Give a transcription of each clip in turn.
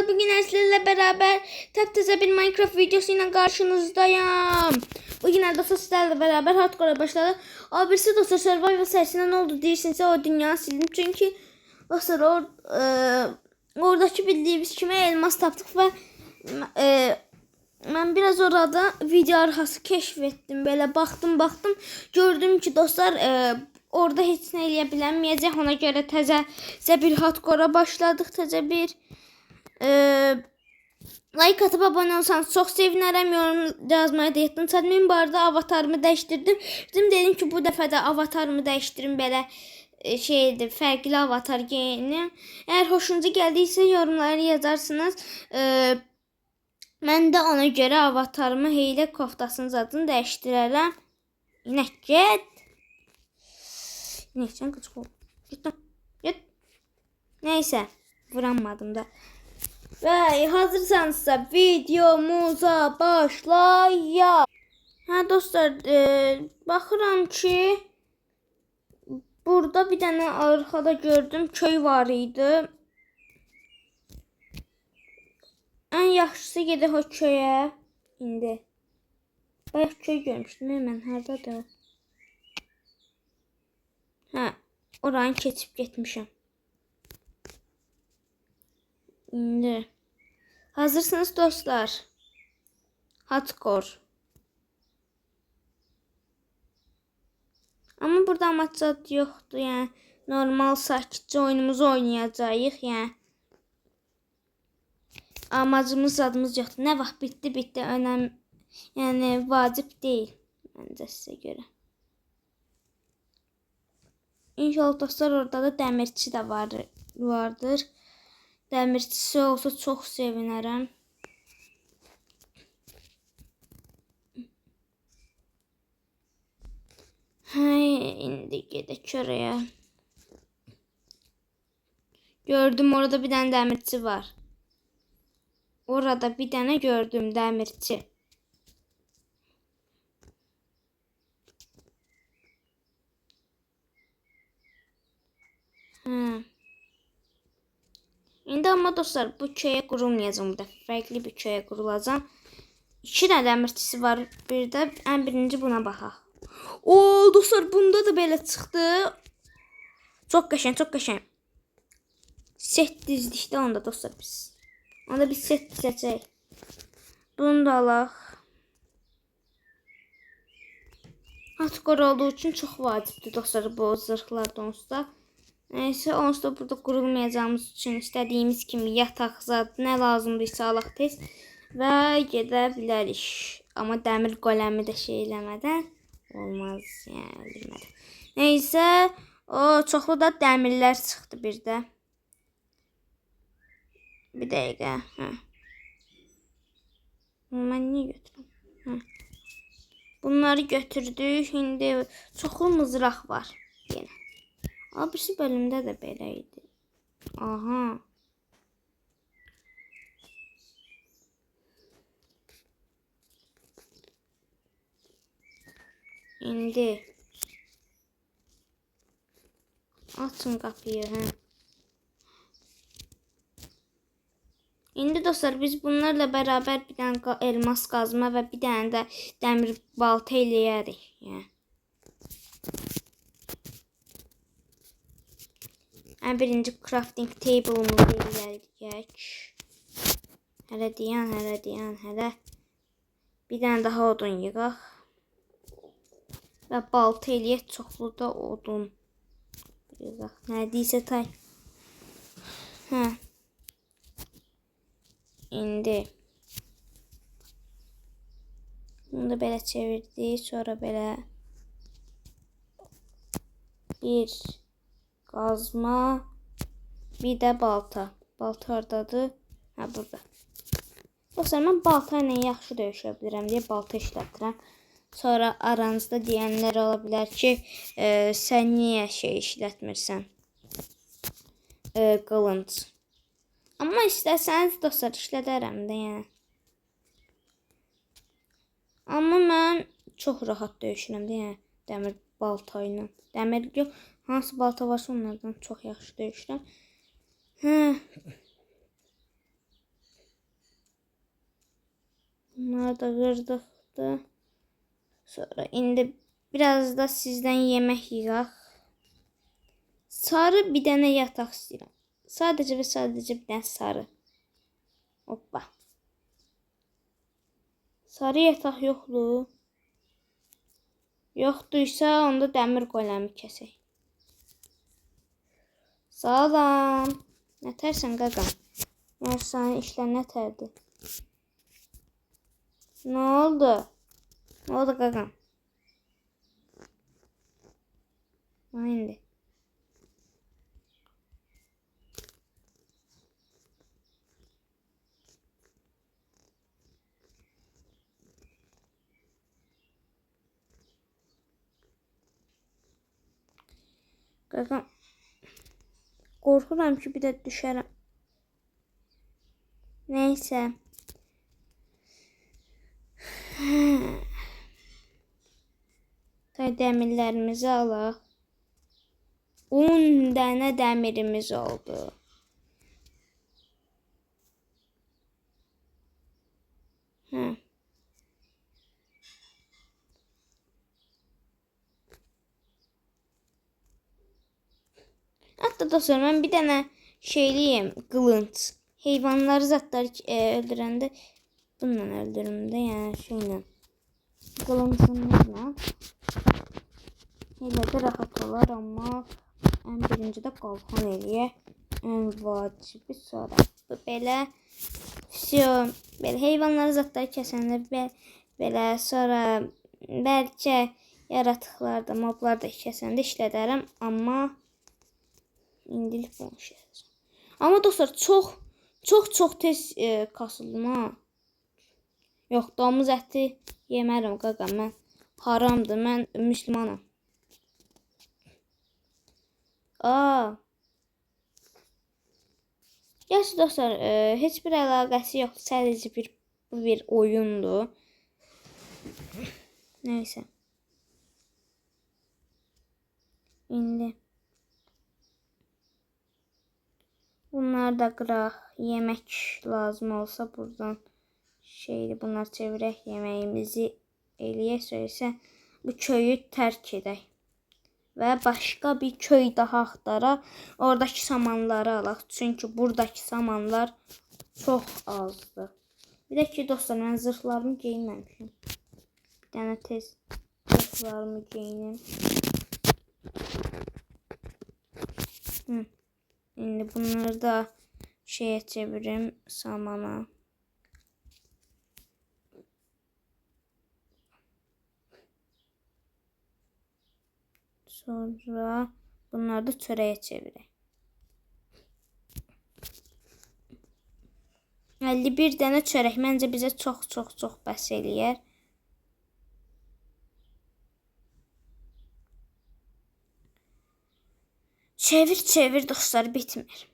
Bugün sizlerle beraber taptaze bir Minecraft videosuyla karşınızdayım. Bugün dostlar sizlerle beraber hardcore'a başladı. O birisi dostlar survival serisinden ne oldu deyirsinizsə o dünyanı sildim. Çünkü dostlar oradaki bildiğimiz kimi elmas tapdık ve ben biraz orada video arxası keşfettim. Böyle baktım gördüm ki dostlar orada heç nə eləyə bilməyəcək. Ona görə təzə bir hardcore'a başladıq. Təzə bir like atıp abone olsanız çok sevinirim. Yorum yazmayı da unutmayın. Bu arada avatarımı değiştirdim. Dedim ki bu dəfə də avatarımı değiştirim, belə şeydir, fərqli avatar geyinim. Eğer hoşunuza geldiyse yorumları yazarsınız. Mən də ona görə avatarımı Heylə koftasının adını dəyişdirərəm. İnək get. İnəkçən qıcıq ol. Get. Neyse, vuranmadım da. Ve hazırsanızsa videomuza başlayalım. Ha dostlar, baxıram ki burada bir tane arkada gördüm köy var idi. En yaxşısı gedək o köyə indi. Bayaq köy görmüşdüm mən, hardadır? Ha, oranı keçib getmişəm. İndi hazırsınız dostlar. Hardcore. Ama burada amaçlat yoktu yani. Normal sakitçe oyunumuzu oynayacağıq yani. Amacımız adımız yoktu. Ne vaxt bitti önemli. Yani vacip değil. Bence size göre. İnşallah dostlar orada da demirçi de vardır. Demirçisi olsa çok sevinirim. Hay, indi gedək oraya. Gördüm orada bir tane demirçi var. Orada bir tane gördüm demirçi. İndi ama dostlar bu köye qurulmayacağım, bu dəfə fərqli bir köye qurulacağım. 2 tane demirçisi var. Bir də ən birinci buna baxaq. Oo dostlar, bunda da belə çıxdı. Çok qəşəng. Set dizlikdə onda dostlar biz. Onda biz set dizəcək. Bunu da alaq. Hardcore olduğu için çok vacibdir dostlar bu zırhlar onsuz. Neyse, onsuz da burada qurulmayacağımız için istədiyimiz kimi yataq zad nə lazımdırsa alaq tez və gedə bilərik. Amma dəmir qoləmi də şey eləmədən olmaz yəni, bilmədim. Neyse, o çoxlu da dəmirlər çıxdı bir də. Bir dəqiqə. Mən niyə götürüm? Bunları götürdük. Şimdi çoxlu mızraq var yenə. Birisi bölümdə də belə idi. Aha. İndi açın qapıyı. İndi dostlar biz bunlarla beraber bir tane elmas kazma ve bir tane de demir balta eləyərik. Yəni. Ən birinci crafting table'ımızı eləyəcək. Hələ deyən. Bir tane daha odun yığaq. Və balta eləyək, çoxlu da odun yığaq. Nərdeysə tay. İndi bunu da belə çevirdik. Sonra belə bir qazma, bir də balta. Balta oradadır. Ha, burada. Dostlar, mən balta ilə yaxşı döyüşə bilirəm deyə balta işlədirəm. Sonra aranızda deyənlər ola bilər ki, sən niyə şey işlətmirsən? Qılınc. Amma istəsəniz dostlar işlədərəm də yəni. Amma mən çox rahat döyüşürəm də yəni, dəmir balta ilə. Dəmir yox, hansı balta varsa onlardan çox yaxşı döyüşürəm. Bunları da qırdıqdı. Sonra indi biraz da sizdən yemək yiyək. Sarı bir dənə yataq istəyirəm. Sadəcə və sadəcə bir dənə sarı. Hoppa. Sarı yataq yoxdur. Yoxduysa onda dəmir qoləmi kəsək. Salam. Nətərsən qaqam? Yəni sənin işlər nətərdir? Nə oldu? Nə oldu qaqam? Ha indi. Qaqam. Qorxuram ki bir də düşərəm. Neysə. Tay dəmirlərimizi alaq. 10 dənə dəmirimiz oldu. Hatta dostlar mən bir dənə şeyliyim, qılınc. Heyvanları zatları öldürəndə bununla öldürürüm də, yəni şeylə. Qılıncımızla. Elə də rahat olar, amma ən birinci də qalxan eləyək. Ən vacibi sonra. Bu belə. Belə heyvanları zatları kəsəndə belə sonra bəlkə yaratıqlar da, moblar da kəsəndə işlədərəm, amma indilik bunu işlədəcəm. Amma dostlar çox tez kasıldım ha. Yox, domuz əti yemərəm qaqam, mən haramdır, mən müsəlmanam. Gerçi dostlar, heç bir əlaqəsi yoxdur, sadəcə bir oyundur. Neysə. İndi bunlar da qıraq, yemək lazım olsa buradan şeyli bunlar çevirək, yeməyimizi eləyək, söyləsə bu köyü tərk edək. Və başqa bir köy daha axtaraq, oradakı samanları alaq. Çünki buradakı samanlar çox azdır. Bir də ki dostlar, mən zırhlarımı geyinməmişim. Bir dənə tez zırhlarımı geyinim. İndi bunları da şeyə çevirim, samana. Sonra bunları da çörəyə çevirək. 51 dənə çörək məncə bizə çox bəs eləyər. Çevir dostlar, bitmir.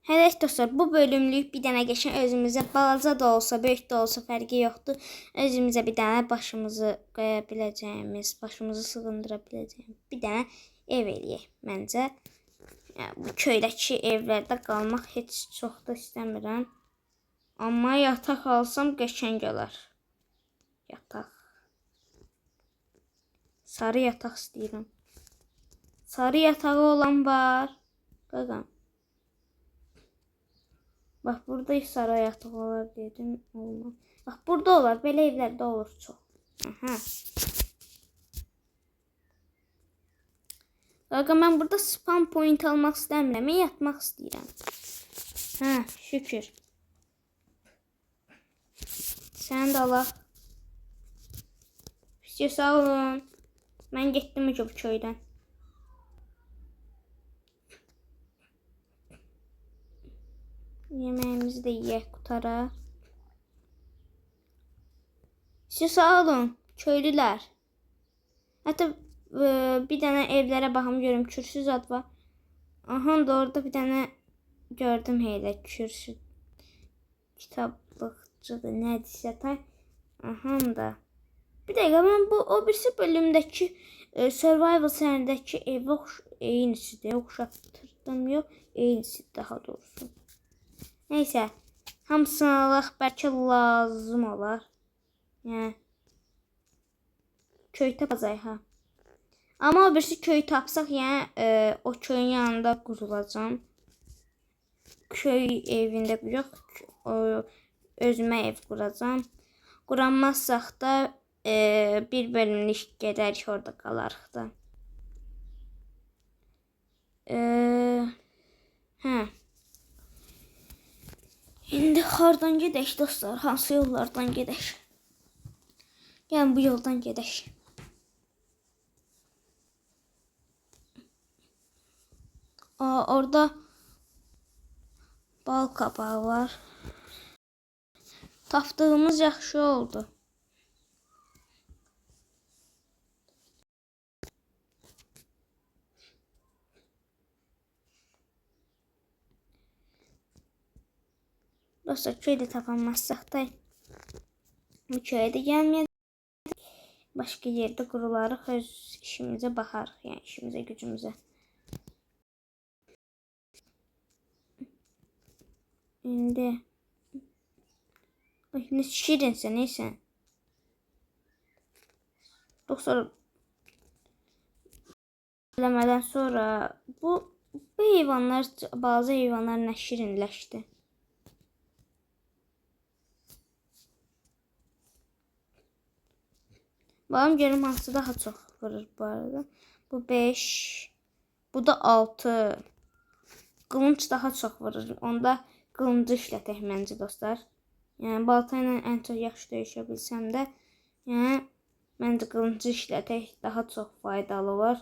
Hələk dostlar, bu bölümlük bir dənə geçən özümüzə balaca da olsa, böyük də olsa fərqi yoxdur. Özümüzə bir dənə başımızı qoya biləcəyimiz, başımızı sığındıra biləcəyimiz bir dənə ev eləyək məncə. Yəni, bu köydəki evlərdə qalmaq heç çox da istəmirəm. Amma yataq alsam qəşəng olar. Yataq. Sarı yataq istəyirəm. Sarı yatağı olan var. Qaqam. Bax, burada sarı yataq olar dedim. Olmaz. Bax, burada olar. Belə evlərdə olur çox. Aha. Qaqa, mən burada spam point almaq istəmirəm. Mən yatmaq istəyirəm. Hə, şükür. Sən də alaq. Sağ olun. Mən getdim bu köydən. Yemeğimizi de yiyək, qutaraq. Siz sağ olun, köylülər. Hətta bir dənə evlərə baxım görüm, kürsü zad var. Aha, da orada bir dənə gördüm elə kürsü. Kitablıqçıdır, nədirsə tay. Aha da. Bir dəqiqə, mən bu o birisi bölümdəki Survival sərindəki evə eynisidir. Oxşatdırdım, yox, eynisi daha doğrusu. Neyse. Hamısını alaq, bəlkə lazım olar. Yəni köy tapacağıq ha. Amma o birisi köy tapsaq, yəni o köyün yanında qurulacam. Köy evində yox, özümə ev quracam. Quranmazsaq da bir bölümlük gedərik, orada qalarıq da. Hə. İndi hardan gedək dostlar? Hansı yollardan gedək? Yəni bu yoldan gedək. Orada bal kabağı var. Tapdığımız yaxşı oldu. Dostlar, köydə tapanmazsaq da bu köyə də gəlməyəcək. Başqa yerdə qurularıq, öz işimizə baxarıq, yəni işimizə, gücümüzə. İndi ne şirinsə, neysə. Dostlar, eləmədən sonra bu heyvanlar, bazı heyvanlar nə şirinləşdi. Bakalım görüm hansı daha çox vurur bu arada. Bu 5. Bu da 6. Qılınc daha çox vurur. Onda qılıncı işlətək məncə dostlar. Yəni balta ilə ən çox yaxşı döyüşə bilsəm də, yəni məncə qılıncı işlətək daha çox faydalı var.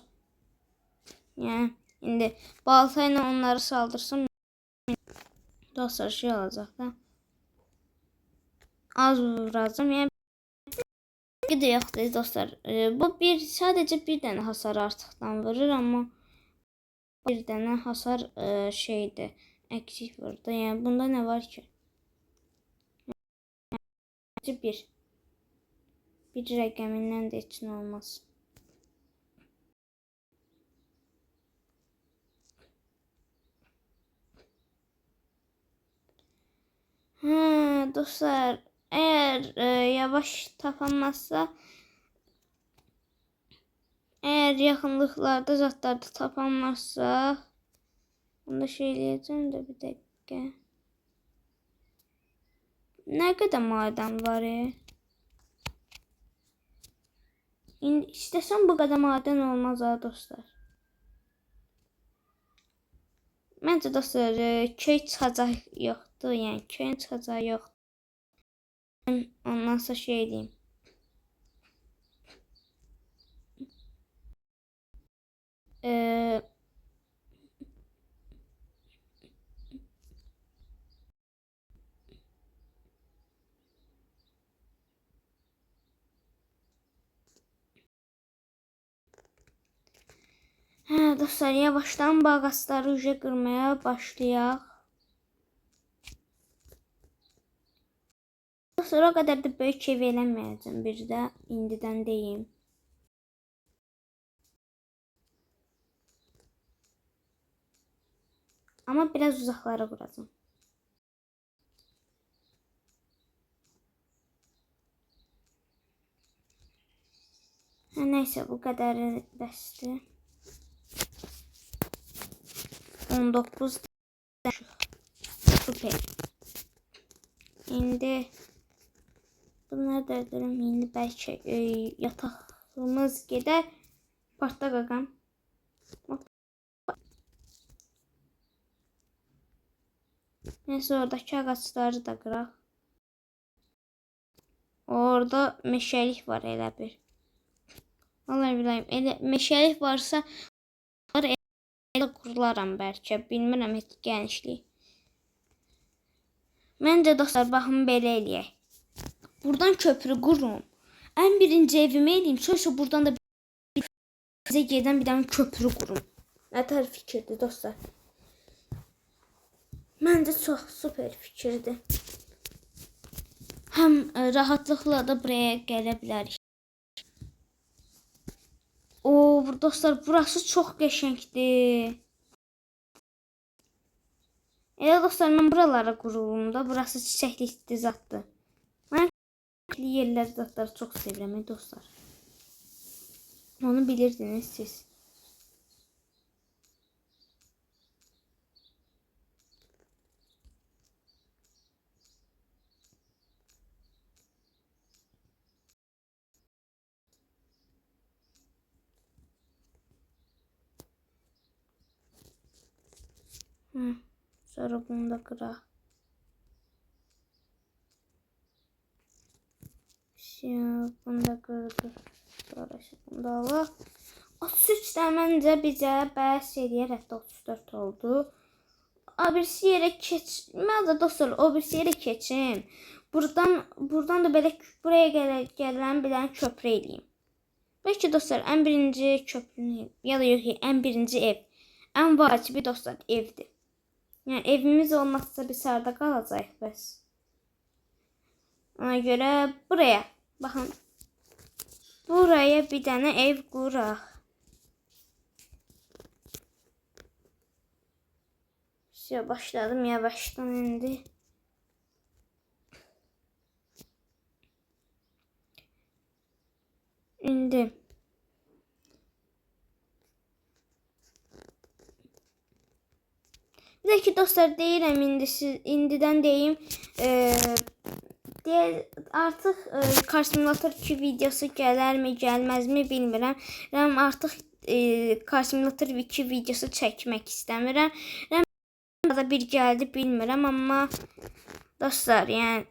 Yəni indi balta ilə onları saldırsam dostlar şey olacaq da. Az vuracam. Yəni bir də yoxdur dostlar. Bu sadəcə bir dənə hasar artıqdan vurur, amma bir dənə hasar şeydir, eksik vurdu. Yəni bunda nə var ki? Bir rəqəmindən də heç nə olmaz. Dostlar, eğer yavaş tapanmazsa, eğer yakınlıklarda zatlarda tapanmazsa, onu da şey eləyəcəm də bir dəqiqə. Nə qədər maden var İndi istəsəm bu qədər maden olmaz ha dostlar. Məncə dostlar, köy çıxacaq yoxdur, yəni köyün çıxacağı yoxdur. Ondan sonra şey diyeyim. Dostlar, yavaştan bağaçları uca qırmaya başlayaq. Dostlar, o qədər də böyük ev eləməyəcəm bir də, indidən deyim. Amma biraz uzaqlara quracam. Neysə, bu qədər bəsdir. 19 süper. İndi bunları da edelim. İndi bəlkə yatağımız gedər. Partda qaqam. Neyse, oradakı ağaçları da qıraq. Orada meşəlik var elə bir. Vallahi biləyim, elə meşəlik varsa elə qurularam bəlkə. Bilmirəm heç genişlik. Məncə dostlar, baxın belə eləyək. Buradan köprü qurum. Ən birinci evimi eləyim. Sonra buradan da bizə gedən bir dənə köprü qurum. Nə tər fikirdir dostlar? Məncə çox super fikirdir. Həm rahatlıqla da buraya gələ bilərik. Dostlar, burası çox qəşəngdir. Dostlar, mən buralara qurulum da. Burası çiçəkli zatdır. Mən çiçəkli yerlər, zatları çox sevirəm dostlar. Onu bilirdiniz siz. Sonra bunu da qıraq. Bunu da qırıq. Sonra bunu da alaq. 33 də məncə bizə bəs eləyər. Hətta 34 oldu. O birisi yerə mən də dostlar, o birisi yerə keçim. Buradan da belə buraya gələn bir dənə köprü eləyim. Bəlkə dostlar, ən birinci köprünü, ya da yox, ən birinci ev. Ən vacibi dostlar evdir. Yəni evimiz olmazsa biz harda qalacağıq bəs. Ona görə buraya, baxın. Buraya bir dənə ev quraq. Başladım yavaşdan indi. Bir də ki dostlar, deyirəm indidən deyim. Artıq Car Simulator 2 videosu gələrmi, gəlməzmi bilmirəm. Artıq Car Simulator 2 videosu çəkmək istəmirəm. Da bir gəldi bilmirəm, amma dostlar, yəni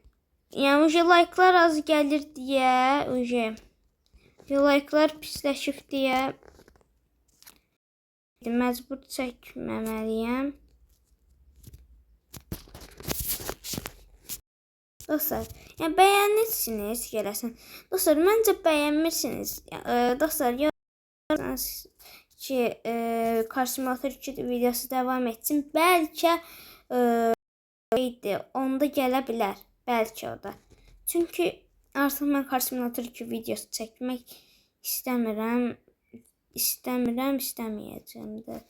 like'lar az gəlir deyə, like'lar pisləşib deyə məcbur çəkməməliyəm. Dostlar, yəni bəyənirsiniz gələsən. Dostlar, məncə bəyənmirsiniz. Dostlar, yazırsınız ki, Car Simulator 2 videosu devam etsin. Bəlkə onda gələ bilər. Bəlkə o da. Çünki artıq mən Car Simulator 2 videosu çəkmək istəmirəm. İstəməyəcəm də.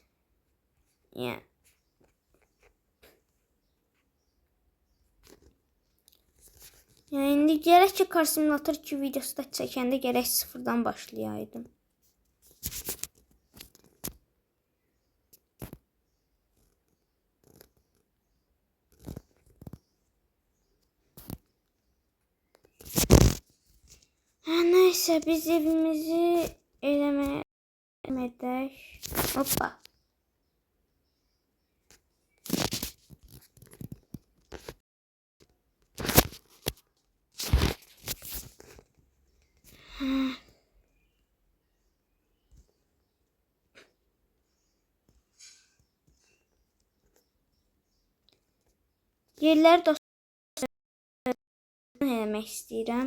Yəni indi gərək ki Car Simulator 2 videosu da çəkəndə gərək sıfırdan başlayaydım. Neyse, biz evimizi eləmədək. Hoppa. Yerləri dostlar eləmək istəyirəm.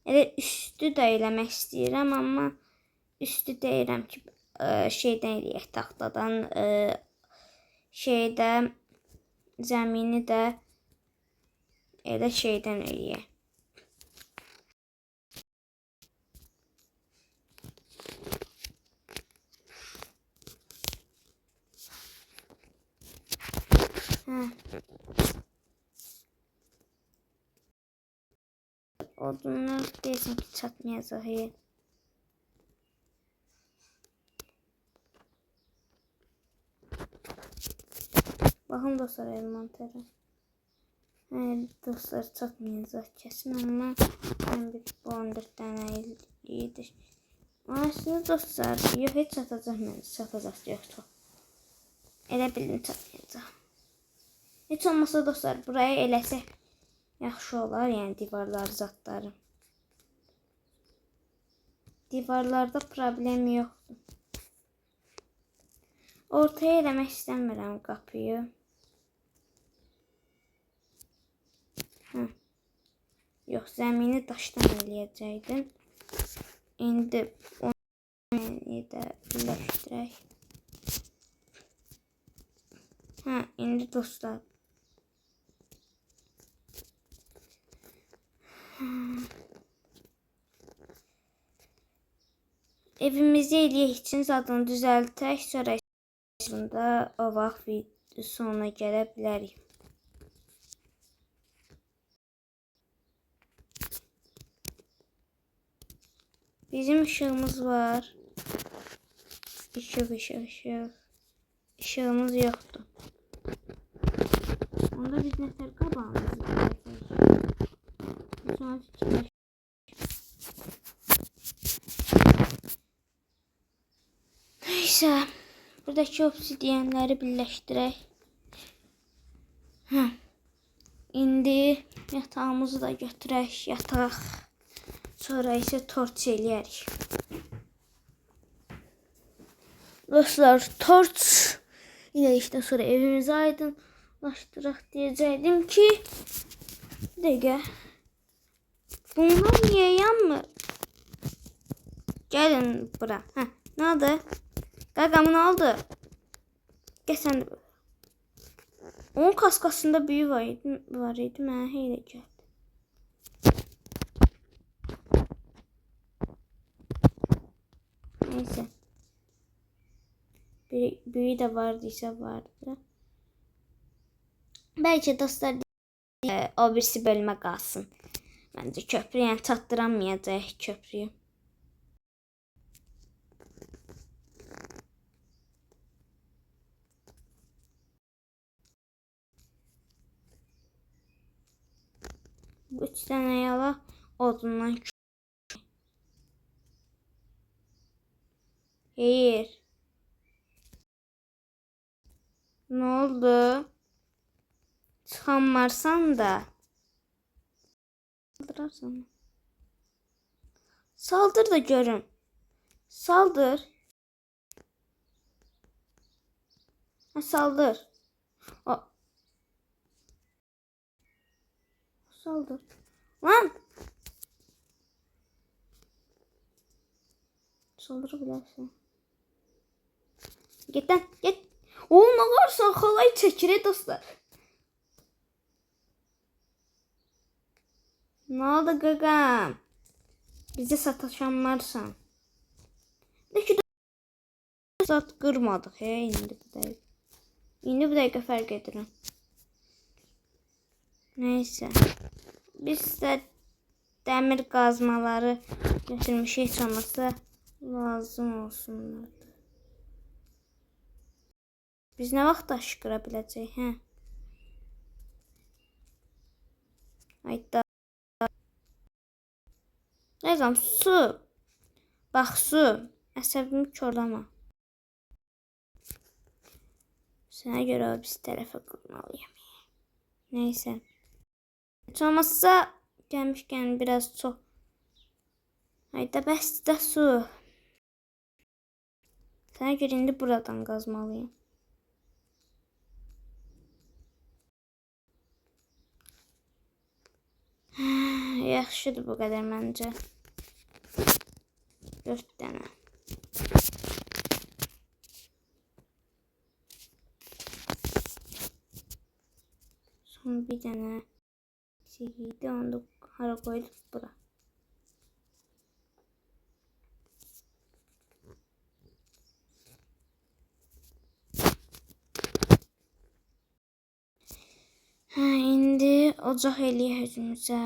Elə üstü də eləmək istəyirəm, amma üstü deyirəm ki, şeydən eləyək, taxtadan, zəmini də elə şeydən eləyək. Odunlar deyəsən ki, çatmayacaq. Baxın dostlar, envantara. Dostlar, çatmayacaq kəsin, amma mən bir 14 dənə eləyir. Aslında dostlar, yox, heç çatacaq mənə, çatacaq, yox, çox. Elə bildim çatmayacaq. Heç olmasa dostlar, buraya eləsək yaxşı olar, yəni divarlar, zatları. Divarlarda problem yoxdur. Ortaya eləmək istəmirəm qapıyı. Yox, zəmini daşdan eləyəcəkdim. İndi onu da birləşdirək. İndi dostlar. Evimizi eləyək üçün zadını düzəltək, sonra bunda o vaxt sonuna gələ bilərik. Bizim ışığımız var. Işıq. İşığımız yoxdur. Onda biz nətər qabağımızı görəcəyik? Sonra fikirləşək. Neyse. Buradakı obsidiyenləri birləşdirək. İndi yatağımızı da götürək. Yataq. Sonra isə torç eləyərik. Dostlar, torç elədikdən sonra evimizi aydınlaşdıraq deyəcəkdim ki, bir dəqiqə. Bunlar niyə yanmır? Gəlin bura. Nə oldu? Qaqam, nə oldu? Gəl sən də. Onun kaskasında büyü var idi. Mənə heylə gəldi. Neyse. Büyü de vardıysa vardı. Belki dostlar o birisi bölme kalsın. Bence köprü yani çattıramayacaq köprüyü. Bu 3 tane yala odundan. Hayır. Ne oldu? Çıkanmarsan da. Saldırarsan. Saldır da görün. Saldır. Saldır. Saldır. Lan. Saldırabilirsin. Git lan. Git. Oğlum ağarsan halay çəkir dostlar. Ne oldu qaqam? Bizi sataşanlarsan. De ki zat qırmadıq indi bu dəqiqə. İndi bu dəqiqə fərq edirəm. Neyse. Biz də dəmir qazmaları götürmüşük, heç olmasa lazım olsunlar. Biz nə vaxt daş qıra biləcəyik, hə? Hayda. Nəzəm, su. Bax, su. Əsəbimi körləmə. Sənə görə o biz tərəfə qurmalıyım. Neyse. Heç olmazsa gəlmişkən biraz çox. Hayda, bəs də su. Sənə görə indi buradan qazmalıyım. Yaxşıdır bu qədər məncə. 4 dənə. Son bir dənə çəkiydi, onu da hara qoyduk bura. İndi ocaq eləyək özümüzə.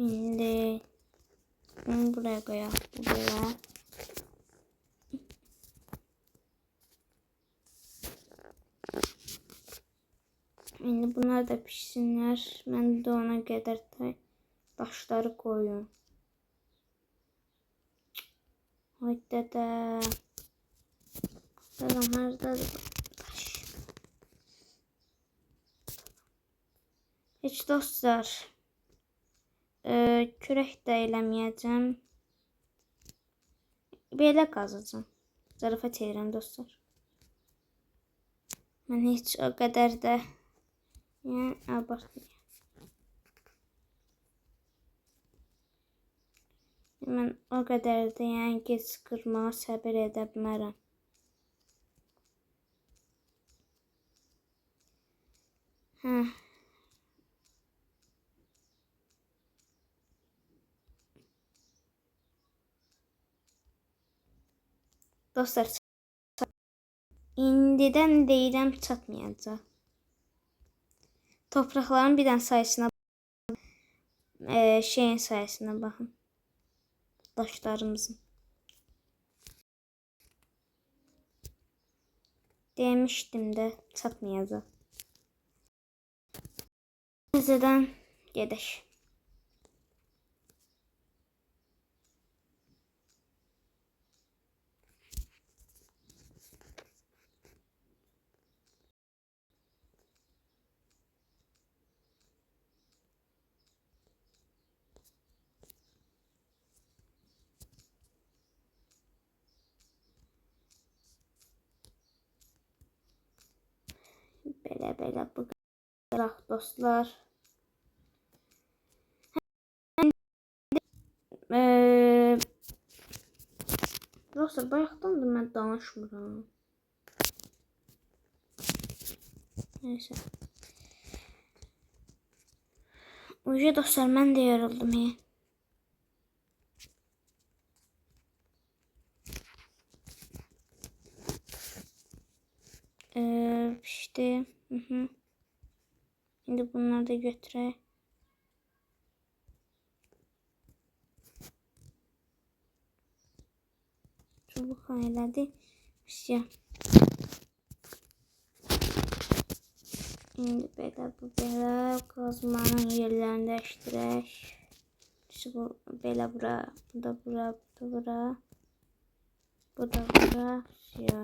İndi bunu buraya koyalım. Buraya. İndi bunlar da pişsinlər. Mən də ona qədər daşları koyun. Hayda da. Tamam, haradadır daş. Heç dostlar. Kürək də eləməyəcəm. Belə qazacağım. Zarafat edirəm dostlar. Mən heç o qədər də abartmayayım. Mən o qədər də gec qırmağa səbir edə bilmərəm. Dostlar, indidən deyirəm çatmayacaq. Torpaqların bir dənə sayısına, şeyin sayısına baxın. Daşlarımızın. Demişdim də çatmayacaq. Təzədən gedək. Belə bu qıraq dostlar. Dostlar, bayaqdan da mən danışmıram. Neyse. Uca dostlar, mən də yoruldum. İşte. Şimdi bunları da götürək. Çubuk elədi. İşte. Şimdi belə qazmanın yerlərini dəyişdirək. İşte bu belə bura, bu da bura, bu da bura. Bu da bura. Ya.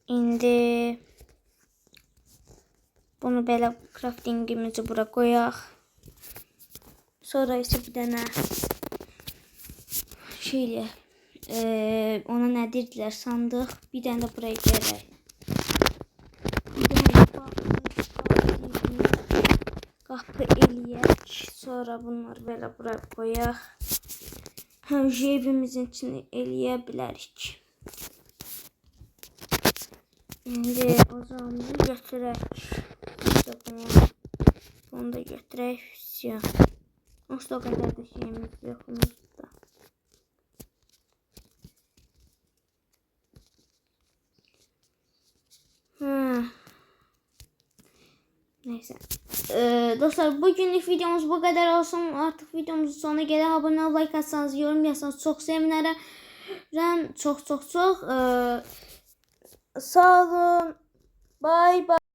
İndi bunu belə craftingimizi bura qoyaq. Sonra isə bir dənə şeylə ona nə deyirdilər, sandıq. Bir dənə də buraya gələk. Qapı eləyək. Sonra bunları belə buraya qoyaq. Evimizin içini eləyə bilərik. İndi ocağımızı götürək. Bunu da götürək. Onsuz da o qədər də şeyimiz yoxumuzda. Neyse. Dostlar, bugünlük videomuz bu kadar olsun. Artık videomuzun sonuna gelin. Abone ol, like atsanız, yorum yazsanız çok sevinirim. Çok. Sağ olun. Bye bye.